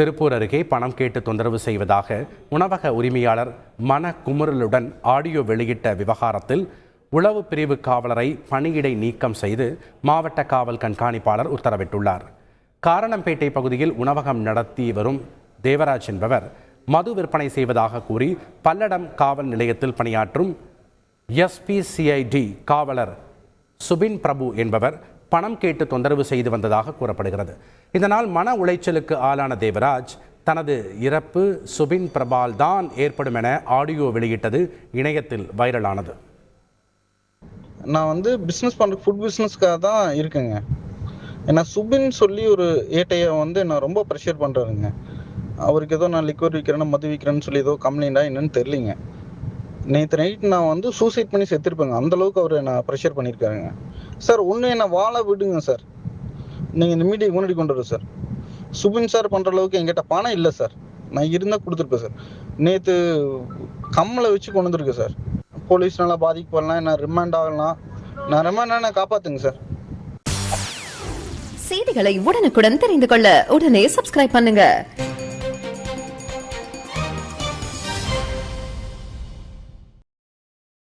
திருப்பூர் அருகே பணம் கேட்டு தொந்தரவு செய்வதாக உணவக உரிமையாளர் மனக்குமுறலுடன் ஆடியோ வெளியிட்ட விவகாரத்தில் உளவு பிரிவு காவலரை பணியிடை நீக்கம் செய்து மாவட்ட காவல் கண்காணிப்பாளர் உத்தரவிட்டுள்ளார். காரணம்பேட்டை பகுதியில் உணவகம் நடத்தி வரும் தேவராஜ் என்பவர் மது விற்பனை செய்வதாக கூறி பல்லடம் காவல் நிலையத்தில் பணியாற்றும் SPCID காவலர் சுபின் பிரபு என்பவர் பணம் கேட்டு தொந்தரவு செய்து வந்ததாக கூறப்படுகிறது. இதனால் மன உளைச்சலுக்கு ஆளான தேவராஜ் தனது இறப்பு சுபின் பிரபால் தான் ஏற்படும் என ஆடியோ வெளியிட்டது இணையத்தில் வைரலானது. நான் பிஸ்னஸ் பண்ணுற ஃபுட் பிஸ்னஸ்க்காக தான் இருக்குங்க. ஏன்னா சுபின் சொல்லி ஒரு ஏட்டையை நான் ரொம்ப ப்ரெஷர் பண்ணுறாருங்க. அவருக்கு ஏதோ நான் லிக்வர் விற்கிறேன்னு மது விற்கிறேன்னு சொல்லி ஏதோ கம்ப்ளைண்டா என்னன்னு தெரியலிங்க. நேற்று நைட் நான் சூசைட் பண்ணி செத்துருப்பேங்க. அந்தளவுக்கு அவர் நான் ப்ரெஷர் பண்ணியிருக்காருங்க. சார் ஒன்று என்ன வாழ விடுங்க சார். நீங்கள் இந்த மீடியா முன்னாடி கொண்டு வரும் சார். சுபின் சார் பண்ணுற அளவுக்கு என்கிட்ட பணம் இல்லை சார். நான் இருந்தால் கொடுத்துருப்பேன் சார். நேற்று கம்மலை வச்சு கொண்டு வந்துருக்கேன் சார். போலீஸ்னால பாதிக்கப்படலாம், நான் ரிமாண்ட் ஆகலாம். நான் ரிமாண்ட் காப்பாற்றுங்க சார். செய்திகளை உடனுக்குடன் தெரிந்து கொள்ள உடனே சப்ஸ்கிரைப் பண்ணுங்க.